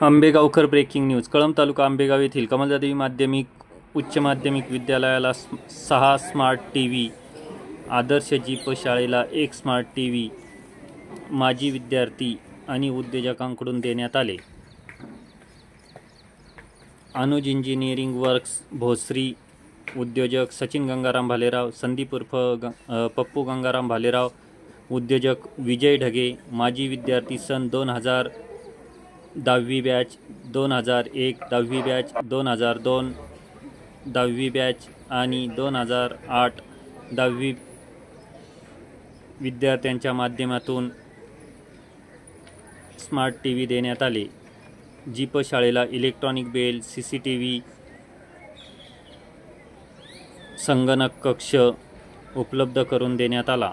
Ambegaonkar breaking news. Kalamb तालुका आंबेगाव येथील कमलजादेवी माध्यमिक उच्च माध्यमिक विद्यालयाला 6 स्मार्ट टीव्ही, आदर्श जीप शाळेला 1 स्मार्ट टीव्ही माजी विद्यार्थी आणि उद्योजकांकडून देण्यात आले। अनुज इंजिनिअरिंग वर्क्स भोसरी, उद्योजक सचिन गंगाराम भालेराव, संदीप उर्फ पप्पू गंगाराम भालेराव, उद्योजक विजय ढगे, माजी विद्यार्थी सन 2000 10वी बॅच, 2001 10वी बॅच, 2002 10वी बॅच आणि 2008 10वी विद्यार्थ्यांच्या माध्यमातून स्मार्ट टीव्ही देण्यात आले। जीप शाळेला इलेक्ट्रॉनिक बेल, CCTV, संगणक कक्ष उपलब्ध करून देण्यात आला।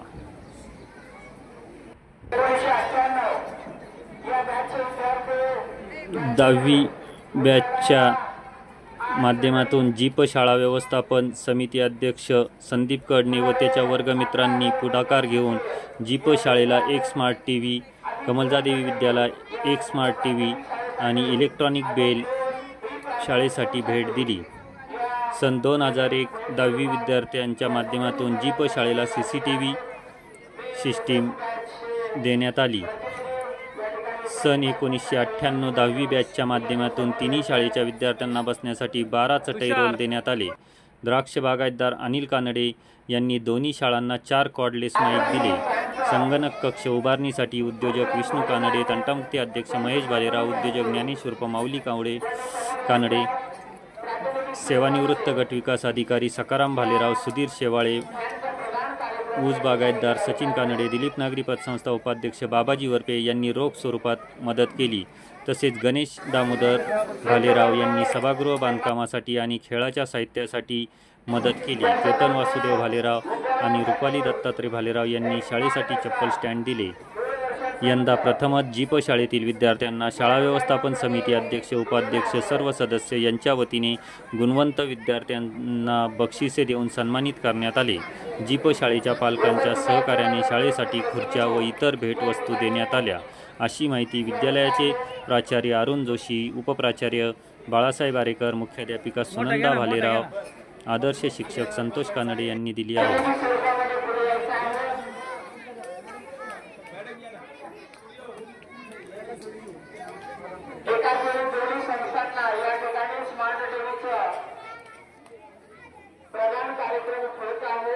10वी बॅचच्या माध्यमातून जीप शाळा व्यवस्थापन समिती अध्यक्ष संदीप कडणे व त्याच्या वर्गमित्रांनी पुढाकार घेऊन जीप शाळेला 1 स्मार्ट टीव्ही, कमलजादेवी विद्यालय 1 स्मार्ट टीव्ही आणि इलेक्ट्रॉनिक बेल शाळेसाठी भेट दिली। सन 2001 10वी विद्यार्थ्यांच्या माध्यमातून जीप शाळेला CCTV सिस्टीम देण्यात आली। सन 1998 10वी बॅचच्या माध्यमातून तिन्ही शाळेच्या विद्यार्थ्यांना बसण्यासाठी 12 चटई रोल देण्यात आले। द्राक्ष बागायतदार अनिल कानडे यांनी दोन्ही शाळांना 4 कॉर्डलेस माईक दिले। संगणक कक्ष उभारणीसाठी उद्योजक विष्णू कानडे, तंटामुक्ती अध्यक्ष महेश भालेराव, उद्योजक ज्ञानेश्वर माऊली कानडे, सेवानिवृत्त गट विकास अधिकारी सकाराम भालेराव, सुधीर शेवाळे, ऊस बागायतदार सचिन कानडे, दिलीप नागरी पतसंस्था उपाध्यक्ष बाबाजी वरपे यांनी रोख स्वरूपात मदत केली। तसेच गणेश दामोदर भालेराव यांनी सभागृह बांधकामासाठी आणि खेळाच्या साहित्यासाठी मदत केली। केतन वासुदेव भालेराव आणि रुपाली दत्तात्रय भालेराव यांनी शाळेसाठी चप्पल स्टँड दिले। यंदा प्रथमच जीप शाळेतील विद्यार्थ्यांना शाळा व्यवस्थापन समिती अध्यक्ष, उपाध्यक्ष, सर्व सदस्य यांच्या वतीने गुणवंत विद्यार्थ्यांना बक्षिसे देऊन सन्मानित करण्यात आले। जीप शाळेच्या पालकांच्या सहकार्याने शाळेसाठी खुर्च्या व इतर भेटवस्तू देण्यात आल्या, अशी माहिती विद्यालयाचे प्राचार्य अरुण जोशी, उपप्राचार्य बाळासाहेब आरेकर, मुख्याध्यापिका सुनंदा भालेराव, आदर्श शिक्षक संतोष कानडे यांनी दिली आहे। प्रधान कार्यक्रम होत आहे।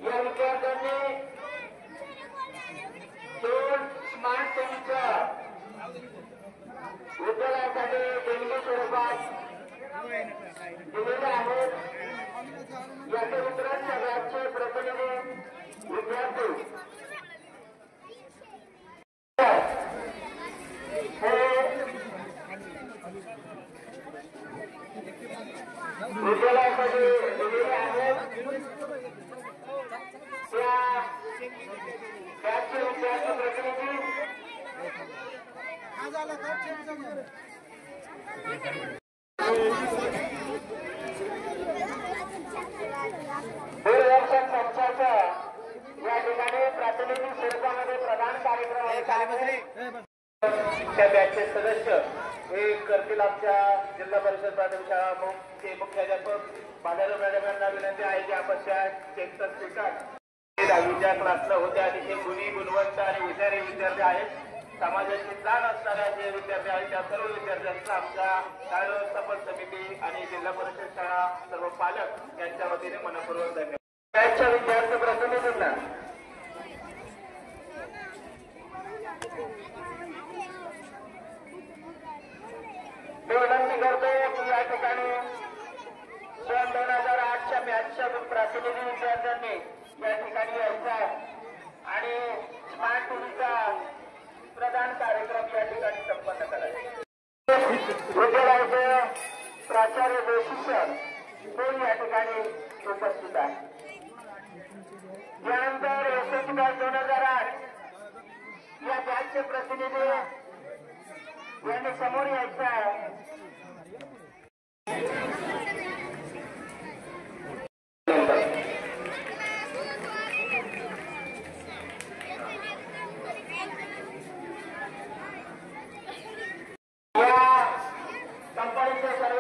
या विद्यार्थ्यांनी 2 स्मार्ट टीव्हीच्या विद्यालयासाठी देणगी स्वरूपात दिलेले आहेत। याचे वितरण सगळ्यांचे प्रतिनिधी विद्यार्थी विद्यालयासाठी दिलेले आहेत। त्याचे विद्यार्थी प्रतिनिधी दूरदर्शन संस्थांच्या या ठिकाणी प्रातिनिधिक स्वरूपामध्ये प्रधान कार्यक्रम त्या बॅचचे सदस्य हे करतील। आमच्या जिल्हा परिषद प्राथमिक शाळा मुख्याध्यापक भालेराव मॅडम यांना विनंती आहे की आपण त्या चेकचा स्वीकार 10वीच्या क्लासला होते आणि ते गुणवंत आणि हुशार विद्यार्थी आहेत। समाजाची जाण असणाऱ्या जे विद्यार्थी आहेत त्या सर्व विद्यार्थ्यांचा आमच्या शाळा व्यवस्थापन समिती आणि जिल्हा परिषद शाळा सर्व पालक यांच्या वतीने मनपूर्वक धन्यवाद। त्याच्या विद्यार्थी प्रतिनिधींना विनंती करतो की या ठिकाणी सन 2008च्या बॅचच्या प्रतिनिधी विद्यार्थ्यांनी या ठिकाणी यायचं आहे आणि स्मार्ट टीव्हीचा प्रधान कार्यक्रम या ठिकाणी संपन्न करायचा। विद्यालयाचे प्राचार्य जोशी सर या ठिकाणी उपस्थित आहे। यानंतर 2008 या बॅचचे प्रतिनिधी यांनी समोर यायचं आहे. कंपनीचे सर्व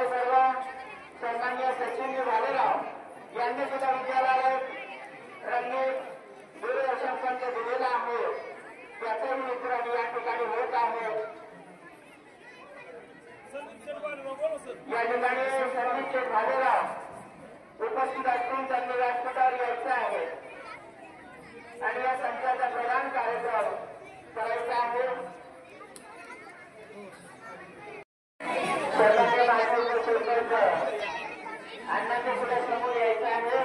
सन्माननीय सचिन भालेराव यांनी सुद्धा विद्यालयात रंगीत दूरदर्शन दिलेला आहे. त्याचाही वितरण या ठिकाणी होत आहे. या ठिकाणी सर्विसचे भालेराव उपस्थित असतील त्यांनी व्यासपीठावर यायचं आहे आणि या संचाचा प्रधान कार्यक्रम करायचा आहे. सर्वांच्या माहिती शुल्क अण्णांच्या सुद्धा समोर यायचं आहे.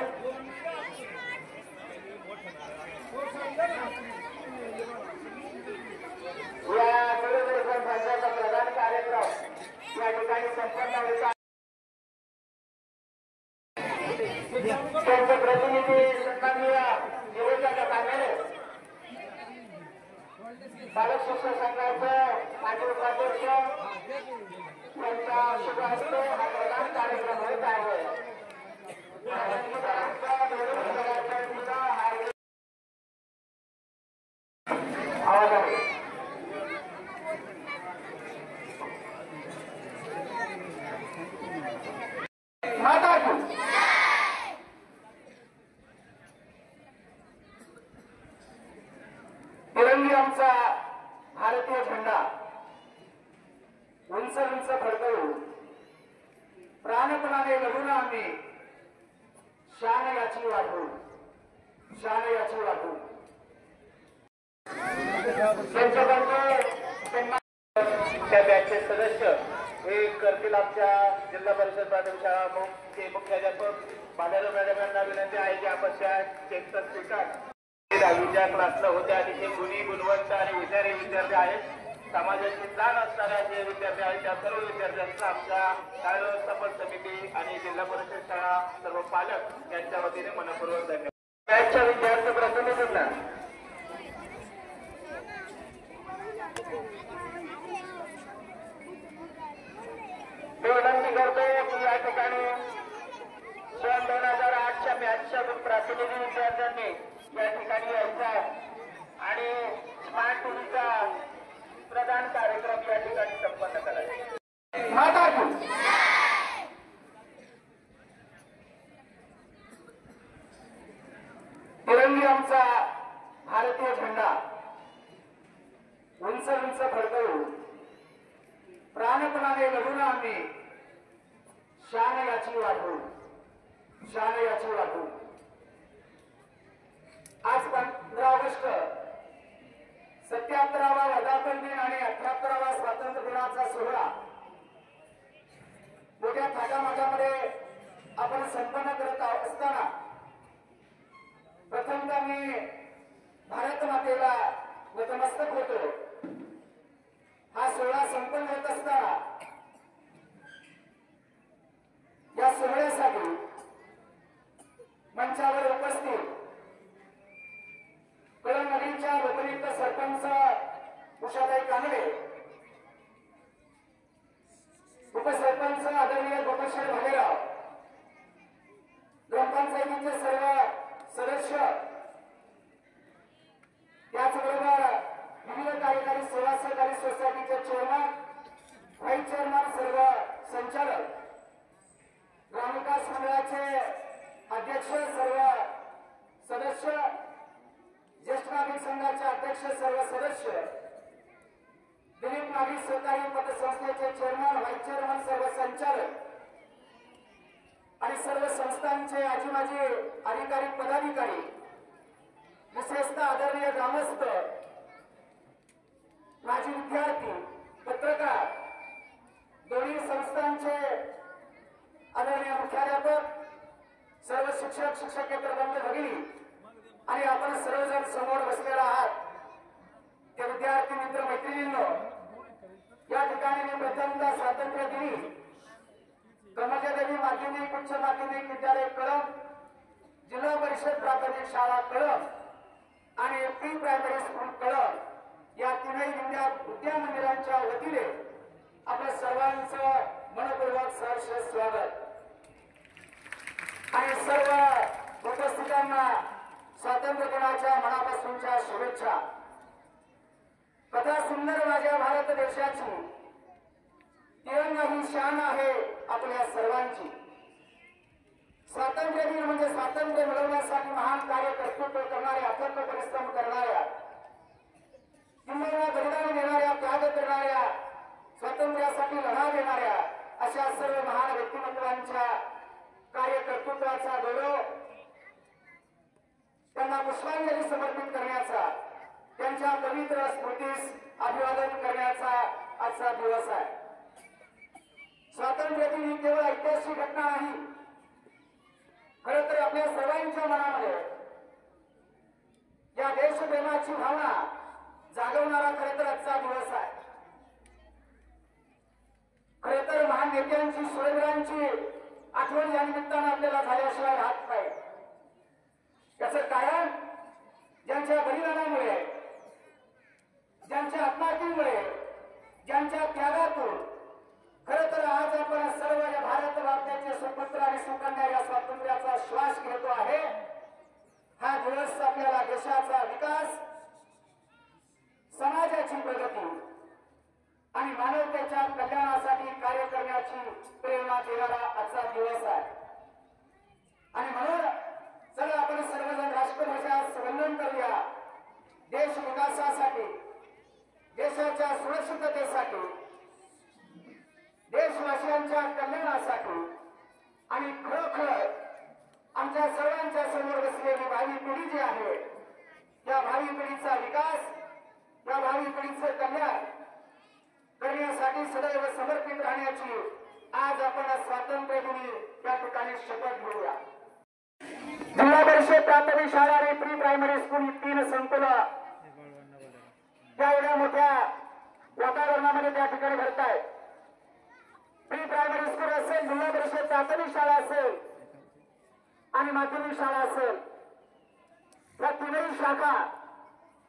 या दूरदर्शन संचाचा प्रधान कार्यक्रम या ठिकाणी संपन्न होता. त्यांचे प्रतिनिधी सन्माननीय निवडणुका कांगणे बालक शिक्षण संघाचे माजी उपाध्यक्ष यांच्या शुभ हस्ते हा प्रधान कार्यक्रम होत आहे. आवाज आहे. तिरंगी आमचा भारतीय झेंडा उंच उंच फडकवू प्राणपणाने लढून आम्ही शान याची वाटू शान याची वाटू. त्या बॅचचे सदस्य हे करतील आमच्या जिल्हा परिषद प्राथमिक शाळा मुख्याध्यापक भालेराव मॅडम यांना विनंती आहे की आपण त्या चेकचा स्वीकार 10वीच्या क्लासला होते आणि ते गुणी गुणवंत आणि हुशारी विद्यार्थी आहेत. समाजाची जाण असणाऱ्या जे विद्यार्थी आहेत त्या सर्व विद्यार्थ्यांचा आमच्या शाळा व्यवस्थापन समिती आणि जिल्हा परिषद शाळा सर्व पालक यांच्या वतीने मनपूर्वक धन्यवाद. बॅचच्या विद्यार्थी प्रतिनिधींना विनंती करतोय की या ठिकाणी सन 2008च्या बॅचच्या प्रातिनिधिक विद्यार्थ्यांनी या ठिकाणी यायचं आहे आणि स्मार्ट टीव्हीचा प्रधान कार्यक्रम या ठिकाणी संपन्न करायचा. तिरंगी आमचा भारतीय झेंडा उंच उंच फडकवू प्राणपणाने लढून आम्ही शान याची वाटू शान याची वाटू. आज 15 ऑगस्ट 77वा वर्धापन दिन आणि 78वा स्वातंत्र्य दिनाचा सोहळा मोठ्या थाटामाटामध्ये आपण संपन्न करत असताना प्रथमतः मी भारत मातेला नतमस्तक होतो. हा सोहळा संपन्न होत असताना या सोहळ्यासाठी मंचावर उपस्थित कळंब नदीच्या लोकनियुक्त सरपंच उषाताई कांगणे, उपसरपंच आदरणीय गोपालशेठ भालेराव, ग्रामपंचायतीचे सर्व सदस्य, त्याचबरोबर विविध कार्यकारी सेवा सहकारी सोसायटीचे चेअरमन, व्हाईस चेअरमन, सर्व संचालक, ग्रामविकास मंडळाचे अध्यक्ष, सर्व सदस्य, ज्येष्ठ नागरिक संघाचे अध्यक्ष, सर्व सदस्य, दिलीप नागरिक सहकारी पतसंस्थेचे चेअरमन, व्हाईस चेअरमन, सर्व संचालक आणि सर्व संस्थांचे आजी माजी अधिकारी पदाधिकारी, विशेषतः आदरणीय ग्रामस्थ, माजी विद्यार्थी, पत्रकार, दोन्ही संस्थांचे आदरणीय मुख्याध्यापक, सर्व शिक्षक शिक्षकेतर बंधू भगिनी आणि आपण सर्वजण समोर बसलेला आहात त्या विद्यार्थी मित्र मैत्रिणींनो, या ठिकाणी मी प्रथमतः स्वातंत्र्य दिनी ब्रह्मदेवी माध्यमिक उच्च माध्यमिक विद्यालय कळंब, जिल्हा परिषद प्राथमिक शाळा कळंब आणि प्री प्रायमरी स्कूल कळंब या तीनही विद्या मंदिरांच्या वतीने सर्वांचं मनपूर्वक सहर्ष स्वागत आणि सर्व उपस्थितांना स्वातंत्र्य दिनाच्या मनापासूनच्या शुभेच्छा. कथा सुंदर माझ्या भारत देशाची, तिरंगा ही शान आहे आपल्या सर्वांची. स्वातंत्र्य दिन म्हणजे स्वातंत्र्य मिळवण्यासाठी महान कार्य कर्तृत्व करणाऱ्या, अथक परिश्रम करणाऱ्या, किंबहुना बलिदान देणाऱ्या, त्याग करणाऱ्या, स्वातंत्र्यासाठी लढा देणाऱ्या अशा सर्व महान व्यक्तिमत्वांच्या कार्यकर्तृत्वाचा गौरव, त्यांना पुष्पांजली समर्पित करण्याचा, त्यांच्या पवित्र स्मृतीस अभिवादन करण्याचा आजचा दिवस आहे. स्वातंत्र्य दिन ही केवळ ऐतिहासिक घटना नाही, खरं तर आपल्या सर्वांच्या मनामध्ये या देशप्रेमाची भावना जागवणारा खरं तर आजचा दिवस आहे. खरं तर महान नेत्यांची, शूरवीरांची आठवण या निमित्तानं आपल्याला झाल्याशिवाय राहत नाही. याचं कारण ज्यांच्या बलिदानामुळे, ज्यांच्या आत्माहुतीमुळे, ज्यांच्या त्यागातून खरं तर आज आपण सर्व या भारत भारताचे सुपुत्र आणि सुकन्या या स्वातंत्र्याचा श्वास घेतो आहे. हा दिवस आपल्याला देशाचा विकास, समाजाची प्रगती आणि मानवतेच्या कल्याणासाठी कार्य करण्याची प्रेरणा देणारा आजचा दिवस आहे. आणि म्हणून चला आपण सर्वजण राष्ट्रध्वजास वंदन करूया. देश विकासासाठी, देशाच्या सुरक्षिततेसाठी, देशवासियांच्या कल्याणासाठी आणि खरोखर आमच्या सर्वांच्या समोर बसलेली भावी पिढी जी आहे, त्या भावी पिढीचा विकास, त्या भावी पिढीचं कल्याण करण्यासाठी सदैव समर्पित राहण्याची आज आपण स्वातंत्र्य दिनी या ठिकाणी शपथ घेऊया. जिल्हा परिषद प्राथमिक शाळा आणि प्री प्रायमरी स्कूल ही 3 संकुलं त्या एवढ्या मोठ्या वातावरणामध्ये त्या ठिकाणी घडत आहेत. प्री प्रायमरी स्कूल असेल, जिल्हा परिषद प्राथमिक शाळा असेल आणि माध्यमिक शाळा असेल, या तीनही शाखा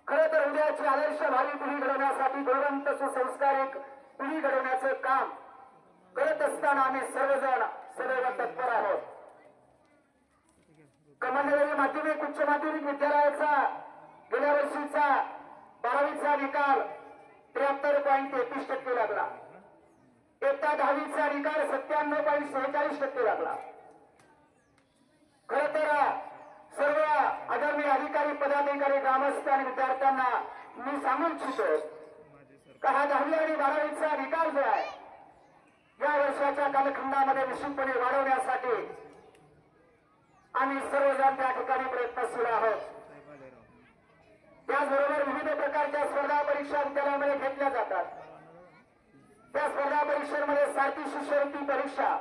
खरं तर उद्याची आदर्श भावी पिढी घडवण्यासाठी, गुणवंत सुसंस्कारिक पिढी घडवण्याचं काम करत असताना आम्ही सर्वजण सदैव तत्पर आहोत. कमलदेवी माध्यमिक उच्च माध्यमिक विद्यालयाचा गेल्या वर्षीचा 12वीचा निकाल 73.33% लागला. इयत्ता 10वीचा निकाल 97.46% लागला. खरं तर सर्व आदरणीय अधिकारी, पदाधिकारी, ग्रामस्थ आणि विद्यार्थ्यांना मी सांगू इच्छितो का हा 10वी आणि 12वीचा निकाल जो आहे या वर्षाच्या कालखंडामध्ये निश्चितपणे वाढवण्यासाठी आम्ही सर्वजण त्या ठिकाणी प्रयत्नशील आहोत. त्याचबरोबर विविध प्रकारच्या स्पर्धा परीक्षा विद्यालयामध्ये घेतल्या जातात. त्या स्पर्धा परीक्षेमध्ये सारथी शिष्यवृत्ती परीक्षा,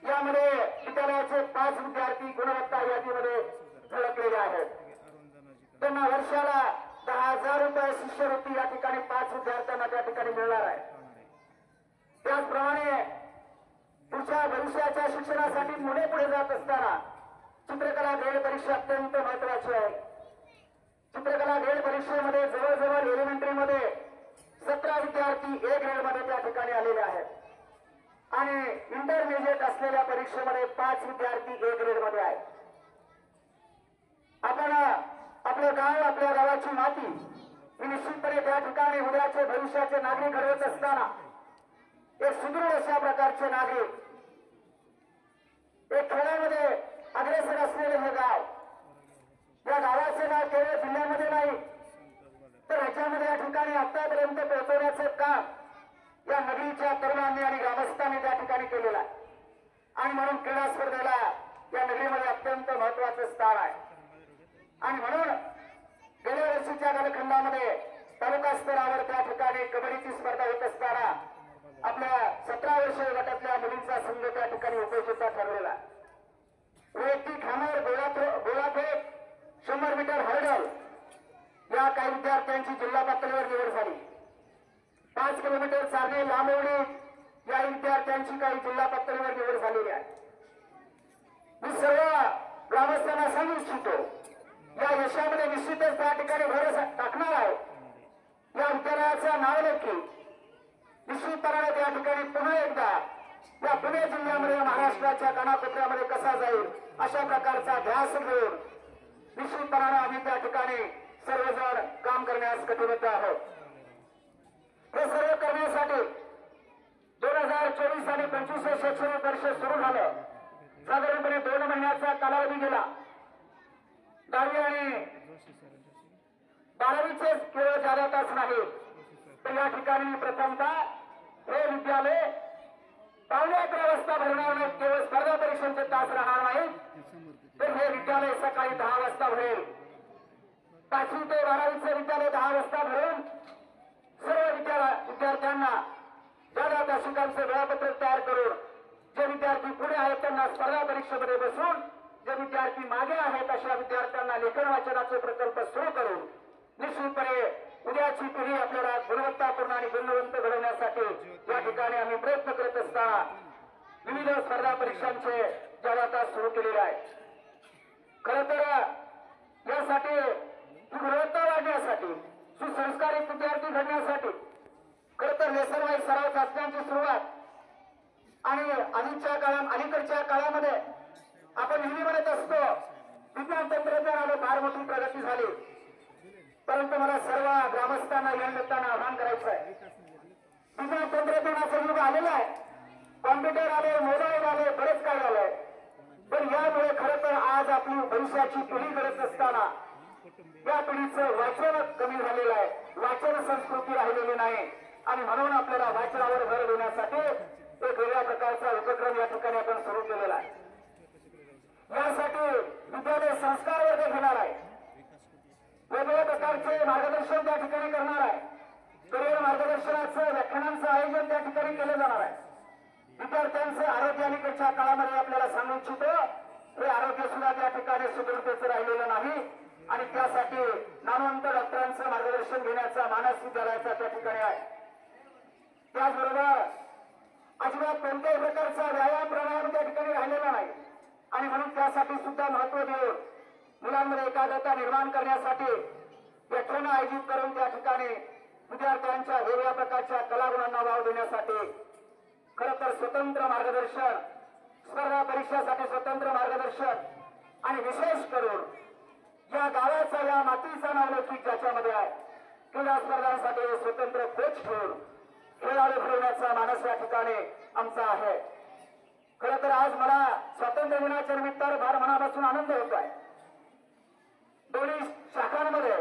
यामध्ये विद्यालयाचे 5 विद्यार्थी गुणवत्ता यादीमध्ये झळकलेले आहेत. त्यांना वर्षाला 10,000 रुपये शिष्यवृत्ती या ठिकाणी 5 विद्यार्थ्यांना त्या ठिकाणी मिळणार आहे. त्याचप्रमाणे पुढच्या भविष्याच्या शिक्षणासाठी पुढे जात असताना चित्रकला ग्रेड परीक्षा अत्यंत महत्वाची आहे. चित्रकला ग्रेड परीक्षेमध्ये जवळजवळ एलिमेंटरीमध्ये 17 विद्यार्थी A ग्रेड मध्ये त्या ठिकाणी आलेले आहेत आणि इंटरमिजिएट असलेल्या परीक्षेमध्ये 5 विद्यार्थी A ग्रेड मध्ये आहेत. आपण आपलं गाव, आपल्या गावाची माती ही निश्चितपणे त्या ठिकाणी उद्याचे भविष्याचे नागरिक घडवत असताना एक सुदृढ अशा प्रकारचे नागरिक, एक खेळामध्ये अग्रेसर असलेले हे गाव, या गावाचे नाव केवळ जिल्ह्यामध्ये नाही तर राज्यामध्ये या ठिकाणी आतापर्यंत पोहोचवण्याचं काम या नगरीच्या तरुणांनी आणि ग्रामस्थांनी त्या ठिकाणी केलेलं आहे. आणि म्हणून क्रीडा स्पर्धेला या नगरीमध्ये अत्यंत महत्वाचं स्थान आहे. आणि म्हणून गेल्या वर्षीच्या कालखंडामध्ये तालुका स्तरावर त्या ठिकाणी कबड्डीची स्पर्धा होत असताना आपल्या 17 वर्षीय गटातल्या मुलींचा संघ त्या ठिकाणी उपयोजिता ठरलेला. वैयक्तिक हॅमर, गोळाफेक, 100 मीटर हर्डल या काही विद्यार्थ्यांची जिल्हा पातळीवर निवड झाली. 5 किलोमीटर चालणे, लांब उडी या विद्यार्थ्यांची काही जिल्हा पातळीवर निवड झालेली आहे. मी सर्व ग्रामस्थांना सांगू इच्छितो, या यशामध्ये निश्चितच त्या ठिकाणी भर टाकणार आहे. या विद्यालयाचं नाव नक्की, निश्चितपणाने त्या ठिकाणी पुन्हा एकदा या पुणे जिल्ह्यामध्ये महाराष्ट्राच्या कानाकोपऱ्यामध्ये कसा जाईल अशा प्रकारचा ध्यास घेऊन निश्चितपणाने आम्ही त्या ठिकाणी सर्वजण काम करण्यास कटिबद्ध आहोत. हे सर्व करण्यासाठी 2024 आणि 25 शैक्षणिक वर्ष सुरू झालं. साधारणपणे 2 महिन्याचा कालावधी गेला. 10वी आणि 12वीचे केवळ जादा तास नाही, तर या ठिकाणी प्रथमतः हे विद्यालय 11:15 वाजता भरणार नाही. केवळ स्पर्धा परीक्षांचे तास राहणार नाहीत, तर हे विद्यालय सकाळी 10 वाजता भरेल. 5वी ते 12वीचे विद्यालय 10 वाजता भरून सर्व विद्यार्थ्यांना जादा तासिकांचे वेळापत्रक तयार करून जे विद्यार्थी पुढे आहेत त्यांना स्पर्धा परीक्षेमध्ये बसून जे विद्यार्थी मागे आहेत अशा विद्यार्थ्यांना लेखन वाचनाचे प्रकल्प सुरू करून निश्चितपणे उद्याची पिढी आपल्याला गुणवत्तापूर्ण आणि गुणवंत घडवण्यासाठी या ठिकाणी आम्ही प्रयत्न करत असताना विविध स्पर्धा परीक्षांचे जादा सुरू केलेले आहे. खरं तर यासाठी गुणवत्ता वाढण्यासाठी सुसंस्कारित विद्यार्थी घडण्यासाठी खरं तर लेसन वाईज सराव चाचण्यांची सुरुवात आणि अलीकडच्या काळामध्ये आपण नेहमी म्हणत असतो विज्ञान तंत्रज्ञानाने फार मोठी प्रगती झाली, परंतु मला सर्व ग्रामस्थांना या निमित्तानं आवाहन करायचं आहे. विज्ञान तंत्रज्ञानाचं युग आलेलं आहे, कॉम्प्युटर आले, मोबाईल आले, बरेच काही आलंय, पण यामुळे खरं तर आज आपली भविष्याची पिढी घडत असताना या पिढीचं वाचन कमी झालेलं आहे, वाचन संस्कृती राहिलेली नाही आणि म्हणून आपल्याला वाचनावर भर देण्यासाठी एक वेगळ्या प्रकारचा उपक्रम या ठिकाणी आपण सुरू केलेला आहे. यासाठी विद्यालय संस्कार वर्ग घेणार आहे, वेगवेगळ्या प्रकारचे मार्गदर्शन त्या ठिकाणी करणार आहे, करिअर मार्गदर्शनाचं व्याख्यानांचं आयोजन त्या ठिकाणी केलं जाणार आहे. विद्यार्थ्यांचं आरोग्य अलीकडच्या काळामध्ये आपल्याला सांगू इच्छितो, हे आरोग्य सुद्धा त्या ठिकाणी सुदृढतेचं राहिलेलं नाही आणि त्यासाठी नामवंत डॉक्टरांचं मार्गदर्शन घेण्याचा मानस विद्यालयाचा त्या ठिकाणी आहे. त्याचबरोबर अजिबात कोणत्याही प्रकारचा व्यायाम प्राणायाम त्या ठिकाणी राहिलेला नाही आणि म्हणून त्यासाठी सुद्धा महत्व देऊन मुलांमध्ये एकाग्रता निर्माण करण्यासाठी व्याख्यानं आयोजित करून त्या ठिकाणी विद्यार्थ्यांच्या वेगवेगळ्या प्रकारच्या कलागुणांना वाव देण्यासाठी खरं तर स्वतंत्र मार्गदर्शन, स्पर्धा परीक्षेसाठी स्वतंत्र मार्गदर्शन आणि विशेष करून या गावाचा या मातीचा नावलौकिक ज्याच्यामध्ये आहे क्रीडा स्पर्धांसाठी स्वतंत्र कोच ठेवून खेळाडू घडवण्याचा मानस या ठिकाणी आमचा आहे. खरं तर आज मला स्वातंत्र्य दिनाच्या निमित्तानं फार मनापासून आनंद होत आहे. दोन्ही शाखांमध्ये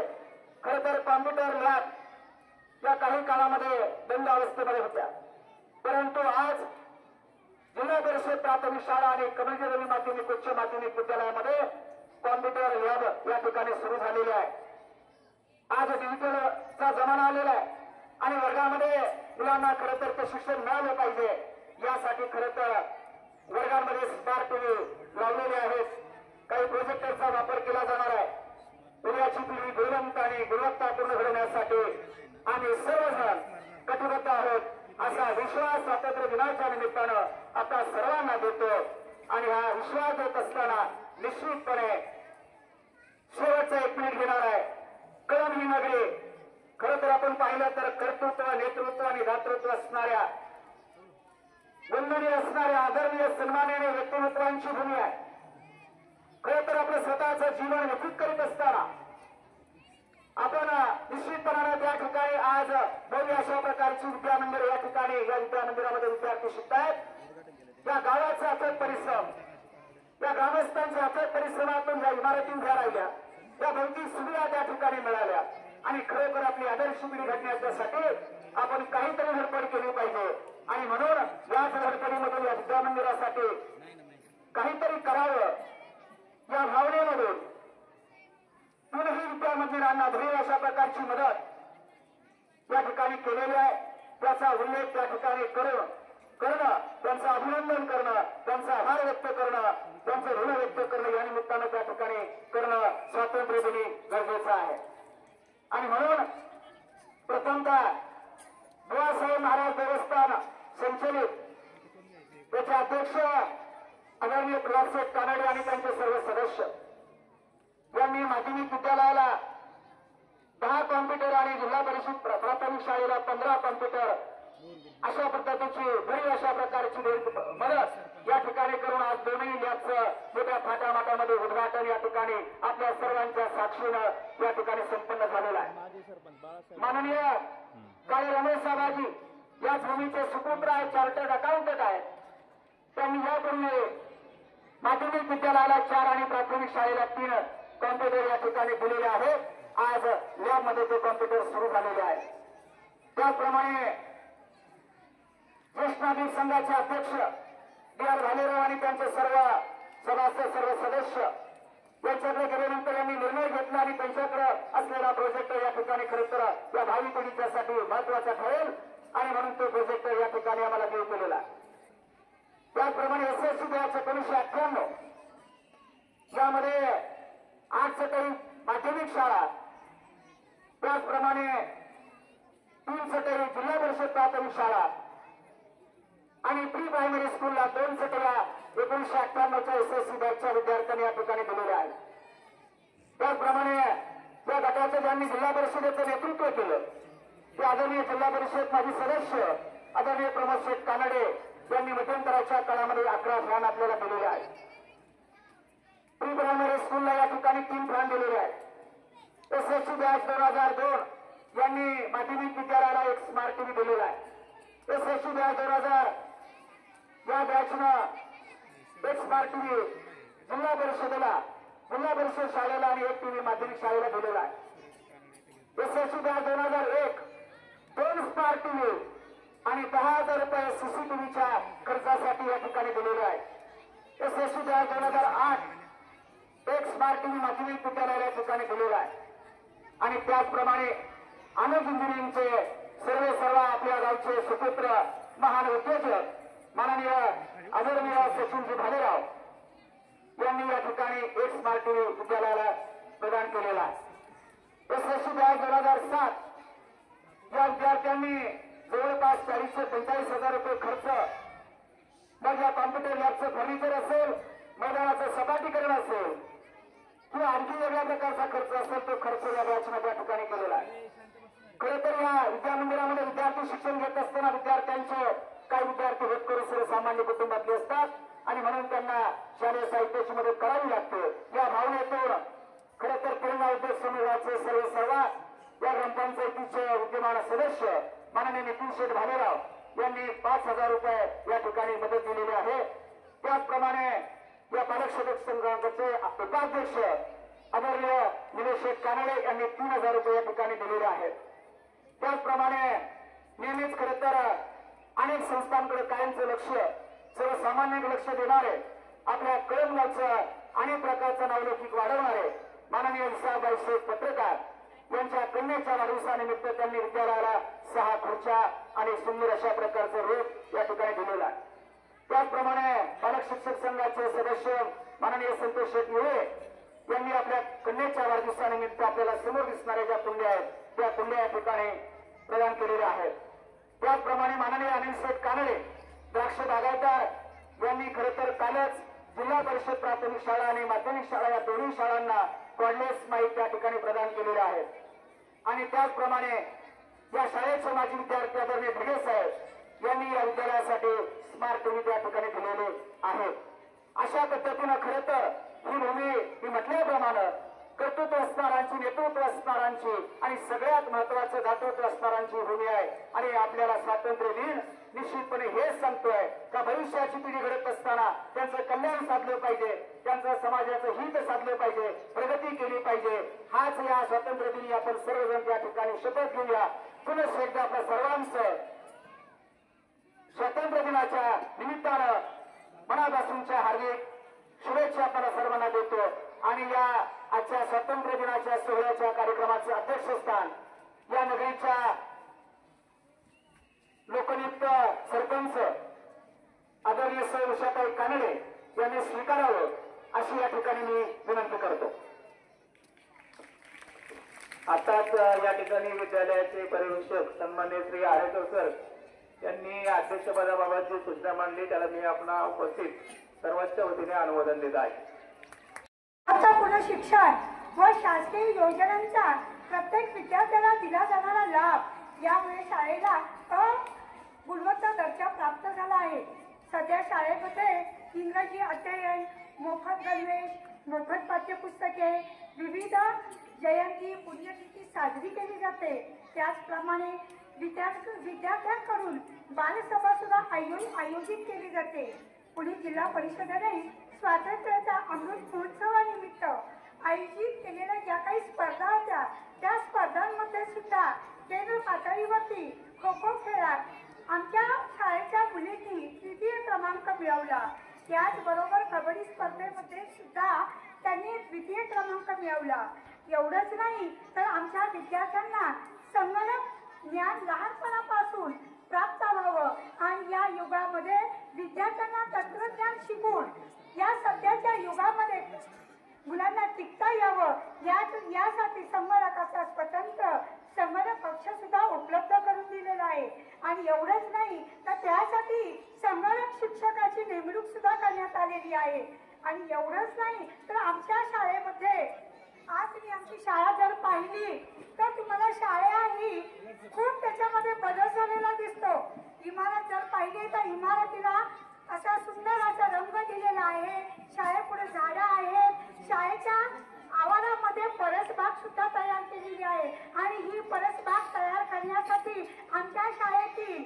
खरं तर कॉम्प्युटर लॅब या काही काळामध्ये बंद अवस्थेमध्ये होत्या, परंतु आज जिल्हा परिषद प्राथमिक शाळा आणि कमलजी माध्यमिक उच्च माध्यमिक विद्यालयामध्ये कॉम्प्युटर लॅब या ठिकाणी सुरू झालेली आहे. आज डिजिटलचा जमाना आलेला आहे आणि वर्गामध्ये मुलांना खरं तर ते शिक्षण मिळालं पाहिजे यासाठी खरं तर वर्गांमध्ये स्मार्ट टीव्ही लावलेले आहेत, काही प्रोजेक्टरचा वापर केला जाणार आहे. उद्याची पिढी गुणवंत आणि गुणवत्तापूर्ण घडवण्यासाठी आम्ही सर्वजण कटिबद्ध आहोत असा विश्वास स्वातंत्र्य दिनाच्या निमित्तानं आता सर्वांना देतो आणि हा विश्वास देत असताना निश्चितपणे शेवटचा एक मिनिट घेणार आहे. कळम ही नगरी खरं तर आपण पाहिलं तर कर्तृत्व, नेतृत्व आणि दातृत्व असणाऱ्या, वंदनीय असणाऱ्या, आदरणीय सन्माननीय व्यक्तिमत्वांची भूमी आहे. खरं तर आपलं स्वतःचं जीवन व्यतीत करीत असताना आपण निश्चितपणाने त्या ठिकाणी आज भव्य अशा प्रकारची विद्यामंदिर या ठिकाणी या विद्यामंदिरामध्ये विद्यार्थी शिकतायत. या गावाचा अथक परिश्रम, या ग्रामस्थांच्या अथक परिश्रमातून या इमारती उभ्या राहिल्या, या भौतिक सुविधा त्या ठिकाणी मिळाल्या आणि खरोखर आपली आदर्श पिढी घडण्यासाठी आपण काहीतरी धडपड केली पाहिजे आणि म्हणून याच धडपडीमधून या विद्यामंदिरासाठी काहीतरी करावं या भावनेमधून तीनही विद्यामंदिरांना भरीव अशा प्रकारची मदत या ठिकाणी केलेली आहे. त्याचा उल्लेख त्या ठिकाणी करणं, त्यांचं अभिनंदन करणं, त्यांचा आभार व्यक्त करणं, त्यांचं ऋण व्यक्त करणं या निमित्तानं त्या ठिकाणी करणं स्वातंत्र्य दिनी गरजेचं आहे. आणि म्हणून प्रथमतः बुवासाहेब महाराज देवस्थान संचलित त्याचे अध्यक्ष आदरणीय प्रल्हादसाहेब कानडे आणि त्यांचे सर्व सदस्य यांनी माध्यमिक विद्यालयाला 10 कॉम्प्युटर आणि जिल्हा परिषद प्राथमिक शाळेला 15 कॉम्प्युटर अशा पद्धतीची भरीव अशा प्रकारची मदत या ठिकाणी करून आज दोन्ही लॅबचं मोठ्या थाटामाटामध्ये उद्घाटन या ठिकाणी आपल्या सर्वांच्या साक्षीनं या ठिकाणी संपन्न झालेलं आहे. माननीय काळे रमेश साबाजी या भूमीचे सुपुत्र आहेत, चार्टर्ड अकाउंटंट आहेत. त्यांनी यापूर्वी माध्यमिक विद्यालयाला 4 आणि प्राथमिक शाळेला 3 कॉम्प्युटर या ठिकाणी दिलेले आहेत. आज लॅबमध्ये ते कॉम्प्युटर सुरू झालेले आहे. त्याचप्रमाणे ज्येष्ठ नागरिक संघाचे अध्यक्ष D.R. भालेराव आणि त्यांचे सर्व सभासद सर्व सदस्य यांच्याकडे गेल्यानंतर यांनी निर्णय घेतला आणि त्यांच्याकडे असलेला प्रोजेक्टर या ठिकाणी खरं तर या भावी पिढीच्यासाठी महत्वाचा ठरेल आणि म्हणून तो प्रोजेक्टर या ठिकाणी आम्हाला देऊ केलेला आहे. त्याचप्रमाणे SSC 1998 यामध्ये 8 सटई माध्यमिक शाळा, त्याचप्रमाणे 3 सटई जिल्हा परिषद प्राथमिक शाळा आणि प्री प्रायमरी स्कूलला 2 सटया 1998च्या SSC बॅचच्या विद्यार्थ्यांनी या ठिकाणी दिलेल्या आहेत. त्याचप्रमाणे या गटाचं ज्यांनी जिल्हा परिषदेचं नेतृत्व केलं ते आदरणीय जिल्हा परिषद माजी सदस्य आदरणीय प्रमोद शेठ कानडे यांनी मध्यंतराच्या काळामध्ये 11 फॅन आपल्याला दिलेले आहेत. प्री प्रायमरी स्कूलला या ठिकाणी 3 फॅन दिलेले आहेत. SSC बॅच 2002 यांनी माध्यमिक विद्यालयाला 1 स्मार्ट टीव्ही दिलेला आहे. SSC बॅच 2000 या बॅचनं 1 स्मार्ट टीव्ही जिल्हा परिषद शाळेला आणि 1 टीव्ही माध्यमिक शाळेला दिलेला आहे. SSC बॅच 2001 2 स्मार्ट टीव्ही आणि 10,000 रुपये CCTVच्या खर्चासाठी या ठिकाणी दिलेले आहे. SSC बॅच 2008 1 स्मार्ट टीव्ही माध्यमिक विद्यालयाला या ठिकाणी दिलेला आहे. आणि त्याचप्रमाणे अनुज इंजिनिअरिंगचे सर्व आपल्या गावचे सुपुत्र महान उद्योजक माननीय आदरणीय सचिनजी भालेराव यांनी या ठिकाणी 1 स्मार्ट टीव्ही विद्यालयाला प्रदान केलेला आहे. SSC बॅच 2007 या विद्यार्थ्यांनी जवळपास 40 ते 45,000 रुपये खर्च मग या कॉम्प्युटर लॅबचं फर्निचर असेल, मैदानाचं सपाटीकरण असेल किंवा आणखी वेगळ्या प्रकारचा खर्च असेल तो खर्च या बॅचमध्ये या ठिकाणी केलेला आहे. खरं तर या विद्यामंदिरामध्ये विद्यार्थी शिक्षण घेत असताना विद्यार्थ्यांचे काही विद्यार्थी होतकरू सर्वसामान्य कुटुंबातले असतात आणि म्हणून त्यांना शालेय साहित्याची मदत करावी लागते. या भावनेतून खरं तर पूर्ण उद्योग समूहाचे सर्व या ग्रामपंचायतीचे विद्यमान सदस्य माननीय नितीन शेठ भालेराव यांनी 5,000 रुपये या ठिकाणी मदत दिलेली आहे. त्याचप्रमाणे या पालक सदस्य संघाचे उपाध्यक्ष आदरणीय निलेश शेठ कानडे यांनी 3,000 रुपये या ठिकाणी दिलेले आहेत. त्याचप्रमाणे नेहमीच खरं तर अनेक संस्थांकडे कायमचं लक्ष सर्वसामान्य लक्ष देणारे आपल्या कळमगावचं अनेक प्रकारचा नावलौकिक वाढवणारे माननीय विसाबाई शेठ पत्रकार यांच्या कन्याच्या वाढदिवसानिमित्त त्यांनी विद्यालयाला 6 खुर्च्या आणि सुंदर अशा प्रकारचं रोप या ठिकाणी दिलेला आहे. त्याचप्रमाणे पालक शिक्षक संघाचे सदस्य माननीय संतोष शेठ मुळे यांनी आपल्या कन्याच्या वाढदिवसानिमित्त आपल्याला समोर दिसणाऱ्या ज्या कुंड्या आहेत त्या कुंड्या या ठिकाणी प्रदान केलेल्या आहेत. त्याचप्रमाणे माननीय अनिल शेठ कानडे द्राक्ष बागायतदार यांनी खरं तर कालच जिल्हा परिषद प्राथमिक शाळा आणि माध्यमिक शाळा या दोन्ही शाळांना कॉर्डलेस माईक त्या ठिकाणी प्रदान केलेले आहेत. आणि त्याचप्रमाणे या शाळेचे माजी विद्यार्थी आदरणीय भिडे साहेब यांनी या विद्यालयासाठी स्मार्ट टीव्ही त्या ठिकाणी दिलेले आहेत. अशा पद्धतीनं खरं तर ही भूमी मी म्हटल्याप्रमाणे कर्तृत्व असणारांची, नेतृत्व असणारांची आणि सगळ्यात महत्वाचं दातृत्व असणारांची भूमी आहे. आणि आपल्याला स्वातंत्र्य दिन निश्चितपणे हेच सांगतोय का भविष्याची पिढी घडत असताना त्यांचं कल्याण साधलं पाहिजे, त्यांचं समाजाचं हित साधलं पाहिजे, प्रगती केली पाहिजे. हाच या स्वातंत्र्य दिनी आपण सर्वजण त्या ठिकाणी शपथ घेऊया. पुन्हा एकदा आपल्या सर्वांचं स्वातंत्र्य दिनाच्या निमित्तानं मनापासूनच्या हार्दिक शुभेच्छा आपल्याला सर्वांना देतो. आणि या आजच्या स्वातंत्र्य दिनाच्या सोहळ्याच्या कार्यक्रमाचं अध्यक्षस्थान या नगरीच्या लोकनियुक्त सरपंच आदरणीय सौ उषाताई कानडे यांनी स्वीकारावं अशी या ठिकाणी मी विनंती करतो. आताच या ठिकाणी विद्यालयाचे पर्यवेक्षक सन्माननीय श्री आरेकर सर यांनी अध्यक्षपदाबाबतची सूचना मांडली, त्याला मी आपणा उपस्थित सर्वांच्या वतीने अनुमोदन देत आहे. पूर्ण शिक्षण व शासकीय योजनांचा प्रत्येक विद्यार्थ्याला दिला जाणारा लाभ यामुळे शाळेला इंग्रजी अध्ययन, मोफत गणवेश, मोफत पाठ्यपुस्तके, विविध जयंती पुण्यतिथी साजरी केली जाते. त्याचप्रमाणे विद्यार्थ्यांकडून बालसभा सुद्धा आयोजित केली जाते. पुणे जिल्हा परिषदेने स्वातंत्र्याच्या अमृत महोत्सवानिमित्त आयोजित केलेल्या ज्या काही स्पर्धा होत्या त्या स्पर्धांमध्ये सुद्धा केंद्र पातळीवरती खो खो खेळात आमच्या शाळेच्या मुलींनी तृतीय क्रमांक मिळवला. त्याचबरोबर कबड्डी स्पर्धेमध्ये सुद्धा त्यांनी द्वितीय क्रमांक मिळवला. एवढंच नाही तर आमच्या विद्यार्थ्यांना संगणक ज्ञान लहानपणापासून प्राप्त व्हावं आणि या युगामध्ये विद्यार्थ्यांना तंत्रज्ञान शिकून या सध्याच्या युगामध्ये मुलांना टिकता यावं यासाठी संगणकाचा स्वतंत्र संगणक कक्ष सुद्धा उपलब्ध करून दिलेला आहे. आणि एवढंच नाही तर त्यासाठी संगणक शिक्षकाची नेमणूक सुद्धा करण्यात आलेली आहे. आणि एवढंच नाही तर आमच्या शाळेमध्ये आज मी आमची शाळा जर पाहिली तर तुम्हाला शाळा ही खूप त्याच्यामध्ये बदल झालेला दिसतो. इमारत जर पाहिली तर इमारतीला असा सुंदर असा रंग दिलेला आहे. शाळेपुढे झाडं आहेत. शाळेच्या आवारामध्ये परसबाग सुद्धा तयार केलेली आहे. आणि ही परसबाग तयार करण्यासाठी आमच्या शाळेतील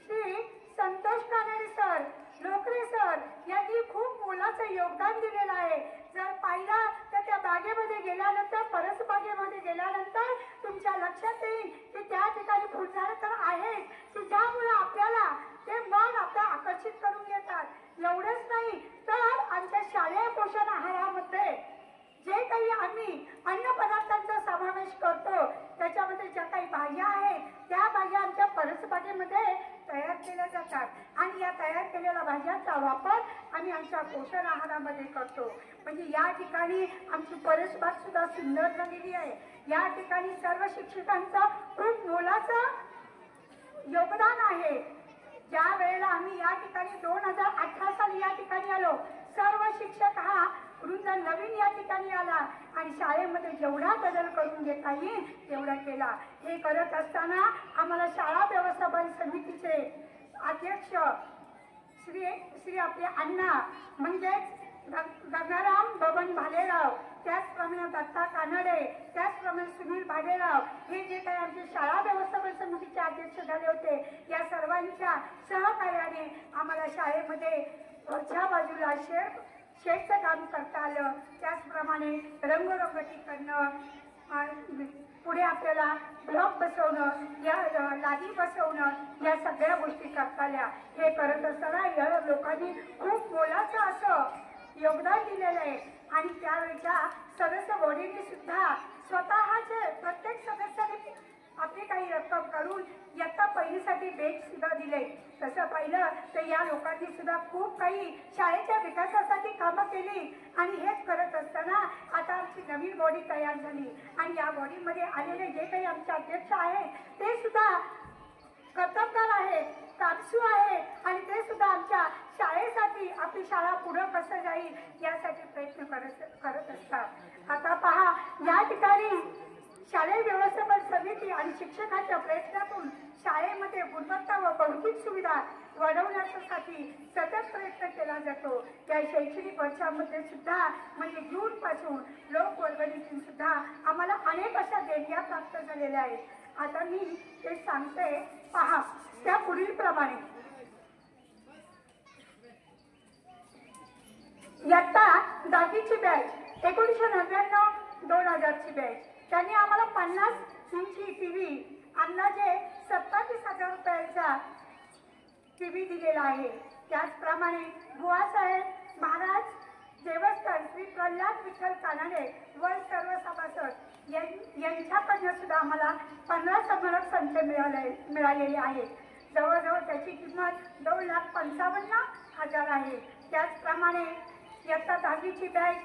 श्री संतोष कानडे सर, लोकरे सर यांनी खूप मोलाचं योगदान दिलेलं आहे. जर पाहिलं तर त्या बागेमध्ये गेल्यानंतर परसबागेमध्ये गेल्यानंतर तुमच्या लक्षात येईल की त्या ठिकाणी फुलझाडं तर आहेत की ज्यामुळे आपल्याला ते मन आपल्या आकर्षित करून घेतात. एवढंच नाही तर आमच्या शालेय पोषण आहारामध्ये जे काही आम्ही अन्न पदार्थांचा समावेश करतो त्याच्यामध्ये ज्या काही भाज्या आहेत त्या भाज्या आमच्या परसबागेमध्ये तयार केल्या जातात. आणि या तयार केलेल्या भाज्यांचा वापर आम्ही आमच्या पोषण आहारामध्ये करतो. म्हणजे या ठिकाणी आमची परसबाग सुद्धा सुंदर झालेली आहे. या ठिकाणी सर्व शिक्षकांचं खूप मोलाचं योगदान आहे. ज्या वेळेला आम्ही या ठिकाणी 2018 साली या ठिकाणी आलो, सर्व शिक्षक हा वृंद नवीन या ठिकाणी आला आणि शाळेमध्ये जेवढा बदल करून घेता येईल तेवढा केला. हे करत असताना आम्हाला शाळा व्यवस्थापन समितीचे अध्यक्ष श्री आपले अण्णा म्हणजेच गंगाराम बबन भालेराव, त्याचप्रमाणे दत्ता कानडे, त्याचप्रमाणे सुनील भालेराव हे जे काही आमचे शाळा व्यवस्थापन समितीचे अध्यक्ष झाले होते या सर्वांच्या सहकार्याने आम्हाला शाळेमध्ये वरच्या बाजूला शेडचं काम करता आलं. त्याचप्रमाणे रंगरंगटी करणं, पुढे आपल्याला ब्लॉक बसवणं, या लादी बसवणं या सगळ्या गोष्टी करता आल्या. हे करत असताना या लोकांनी खूप मोलाचं असं योगदान दिलेलं आहे. आणि त्यावेळेच्या सदस्य बॉडीने सुद्धा स्वतःचे प्रत्येक सदस्याने आपली काही रक्कम करून इयत्ता पहिलीसाठी बेंच सुद्धा दिले. तसं पाहिलं तर या लोकांनी सुद्धा खूप काही शाळेच्या विकासासाठी कामं केली. आणि हेच करत असताना आता आमची नवीन बॉडी तयार झाली आणि या बॉडीमध्ये आलेले जे काही आमचे अध्यक्ष आहेत ते सुद्धा कर्तबगार आहेत, कामसू आहेत आणि ते सुद्धा आमच्या शाळेसाठी आपली शाळा पुढं कसं जाईल यासाठी प्रयत्न करत असतात. आता पहा या ठिकाणी शालेय व्यवस्थापन समिती आणि शिक्षकांच्या प्रयत्नातून शाळेमध्ये गुणवत्ता व बौद्धिक सुविधा वाढवण्यासाठी सतत प्रयत्न केला जातो. या शैक्षणिक वर्षामध्ये सुद्धा म्हणजे जून पासून लोकवर्गणीतून सुद्धा आम्हाला अनेक अशा देणग्या प्राप्त झालेल्या आहेत. आता मी ते सांगते पहा त्या पुढील प्रमाणे. इयत्ता 10वीची बॅच 1999-2000ची बॅच त्यांनी आम्हाला 50 इंची टीव्ही अंदाजे 27,000 रुपयाचा टीव्ही दिलेला आहे. त्याचप्रमाणे बुवासाहेब महाराज देवस्थान श्री प्रल्हाद विठ्ठल कानडे व सर्व सभासद यांच्याकडनं सुद्धा आम्हाला 15 संगणक संच मिळालेले आहेत. जवळजवळ त्याची किंमत 2,55,000 आहे. त्याचप्रमाणे इयत्ता 10वीची बॅच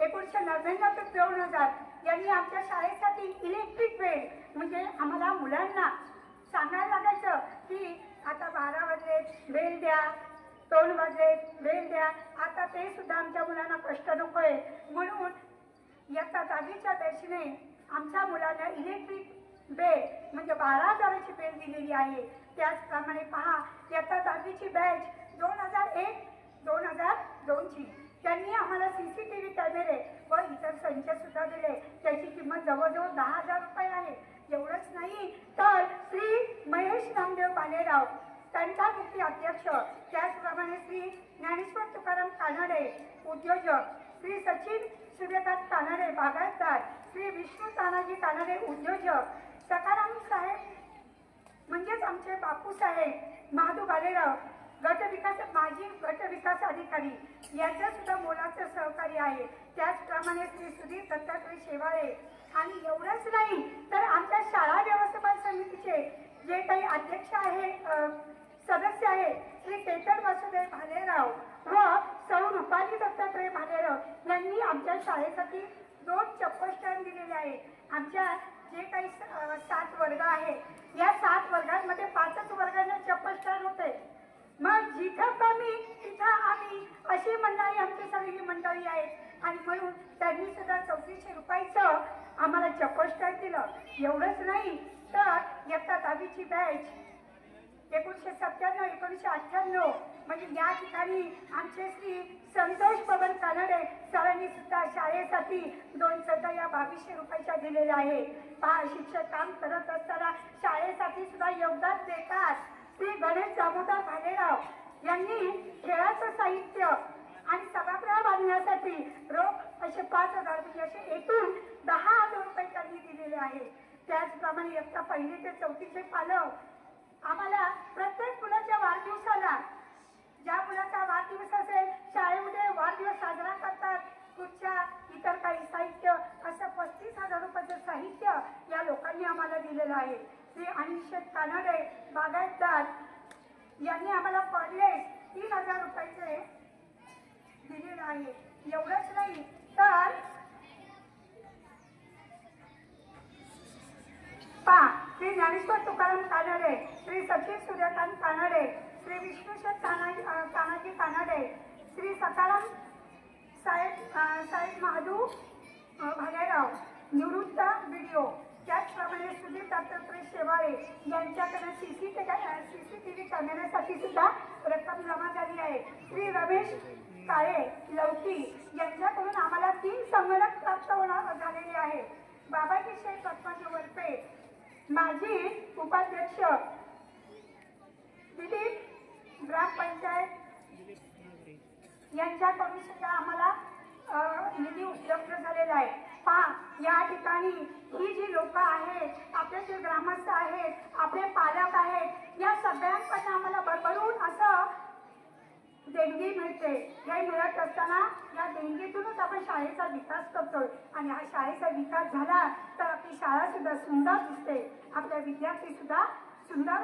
1999 ते 2000 यांनी आमच्या शाळेसाठी इलेक्ट्रिक बेल म्हणजे आम्हाला मुलांना सांगायला लागायचं की आता 12 वाजले बेल द्या, 2 वाजले बेल द्या. आता ते सुद्धा आमच्या मुलांना कष्ट नको आहे म्हणून इयत्ता 10वीच्या बॅचने आमच्या मुलांना इलेक्ट्रिक बेल म्हणजे 12,000ची बेल दिलेली आहे. त्याचप्रमाणे पहा इयत्ता 10वीची बॅच 2002ची. त्यांनी आम्हाला CCTV कॅमेरे व इतर संच सुद्धा दिले. त्याची किंमत जवळजवळ 10,000 रुपये आहे. एवढंच नाही तर श्री महेश नामदेव बालेराव त्यांचा मुख्य अध्यक्ष, त्याचप्रमाणे श्री ज्ञानेश्वर तुकाराम कानडे उद्योजक, श्री सचिन सूर्यकांत कानडे बागायतदार, श्री विष्णू तानाजी कानडे उद्योजक, सकाराम साहेब म्हणजेच आमचे बापू साहेब महादू बालेराव माजी गट विकास अधिकारी यांचं सुद्धा मोलाचं सहकार्य आहे. त्याचप्रमाणे श्री सुधीर दत्तात्रय शेवाळे. आणि एवढंच नाही तर आमच्या शाळा व्यवस्थापन समितीचे जे काही अध्यक्ष आहे सदस्य आहेत श्री केतन वासुदेव भालेराव व सौ रुपाली दत्तात्रय भालेराव यांनी आमच्या शाळेसाठी 2 चप्पल स्टँड दिलेले आहेत. आमच्या जे काही 7 वर्ग आहेत या 7 वर्गांमध्ये 5च वर्गांना चप्पल स्टँड होते. मग जिथं कमी तिथं आम्ही अशी मंडळी आमची सगळी मंडळी आहेत आणि म्हणून त्यांनी सुद्धा 3400 रुपयाचं आम्हाला चप्पल स्टँड दिलं. एवढंच नाही तर इयत्ता 10वीची बॅच 1997 1998 म्हणजे या ठिकाणी आमचे श्री संतोष बबन कानडे सरांनी सुद्धा शाळेसाठी 2 सध्या या 2200 रुपयाच्या दिलेल्या आहे. शिक्षक काम करत असताना शाळेसाठी सुद्धा योगदान देतात. श्री गणेश दामोदर भालेराव यांनी खेळाचं साहित्य आणि सभागृह बांधण्यासाठी रोख असे 5,000 म्हणजे असे एकूण 10,000 रुपये त्यांनी दिलेले आहेत. त्याचप्रमाणे इयत्ता 1ली ते 4थीचे पालक आम्हाला प्रत्येक मुलाच्या वाढदिवसाला ज्या मुलाचा वाढदिवस असेल शाळेमध्ये वाढदिवस साजरा करतात खुर्च्या इतर काही साहित्य असं 35,000 रुपयाचं साहित्य या लोकांनी आम्हाला दिलेलं आहे. श्री अनिल कानडे बागायतदार यांनी आम्हाला पडले 3,000 रुपयाचे दिलेलं आहे. एवढंच नाही तर श्री ज्ञानेश्वर तुकाराम कानडे, श्री सचिन सूर्यकांत कानडे, श्री विष्णूशेठ तानाजी कानडे, श्री सकाराम साहेब महादू भालेराव निवृत्त व्हिडिओ, त्याचप्रमाणे सुधीर दत्तात्रय शेवाळे यांच्याकडे CCTV कॅमेऱ्यासाठी सुद्धा रक्कम जमा झाली आहे. श्री रमेश काळे लवकी यांच्याकडून आम्हाला 3 संगणक प्राप्त झालेले आहे. बाबाजी शेठ पद्माजी वरपे माजी उपाध्यक्ष दिलीप ग्रामपंचायत यांच्याकडून सुद्धा आम्हाला निधी उपलब्ध झालेला आहे. या ठिकाणी ही जी लोक आहेत आपले जे ग्रामस्थ आहेत आपले पालक आहेत या सगळ्यांकडून आम्हाला भरभरून असं देणगी मिळते. हे मिळत असताना या देणगीतूनच आपण शाळेचा विकास करतोय आणि हा शाळेचा विकास झाला तर आपली शाळा सुद्धा सुंदर दिसते. आपल्या विद्यार्थी सुद्धा सुंदर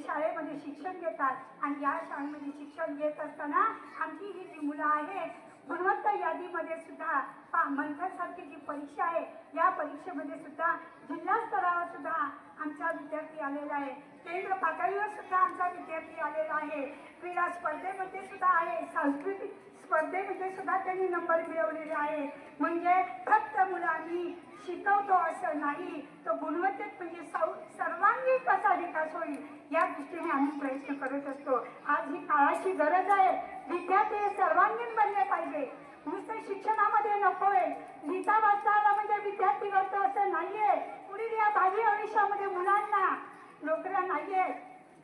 शाळेमध्ये शिक्षण घेतात आणि या शाळेमध्ये शिक्षण घेत असताना आमची ही जी मुलं आहेत गुणवत्ता यादीमध्ये सुद्धा मंथनसारखी जी परीक्षा आहे या परीक्षेमध्ये सुद्धा जिल्हा स्तरावर सुद्धा आमचा विद्यार्थी आलेला आहे. केंद्र पातळीवर सुद्धा आमचा विद्यार्थी आलेला आहे. क्रीडा स्पर्धेमध्ये सुद्धा आहे. सांस्कृतिक स्पर्धेमध्ये सुद्धा त्यांनी नंबर मिळवलेले आहे. म्हणजे फक्त मुलांनी शिकवतो असं नाही तो गुणवत्तेत म्हणजे सर्वांगीण कसा विकास होईल या दृष्टीने आम्ही प्रयत्न करत असतो. आज ही काळाची गरज आहे. विद्यार्थी सर्वांगीण बनले पाहिजे. नुसतं शिक्षणामध्ये नकोय. लिहिता वाचता आला म्हणजे विद्यार्थी करतो असं नाहीये. पुढील या भावी आयुष्यामध्ये मुलांना नोकऱ्या नाहीये.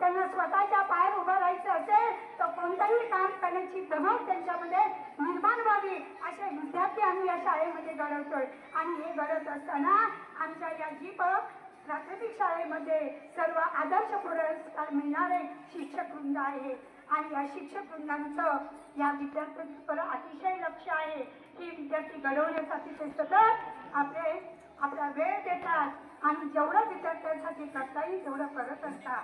त्यांना स्वतःच्या पायावर उभं राहायचं असेल तर कोणतंही काम करण्याची धमक त्यांच्यामध्ये निर्माण व्हावी असे विद्यार्थी आम्ही या शाळेमध्ये घडवतोय. आणि हे घडत असताना आमच्या या जी प्राथमिक शाळेमध्ये सर्व आदर्श पुरस्कार मिळणारे शिक्षक वृंद आहे आणि या शिक्षक वृंदांचं या विद्यार्थ्यांवर अतिशय लक्ष आहे की विद्यार्थी घडवण्यासाठी ते सतत आपला वेळ देतात आणि जेवढं विद्यार्थ्यांसाठी करता येईल तेवढं करत असतात.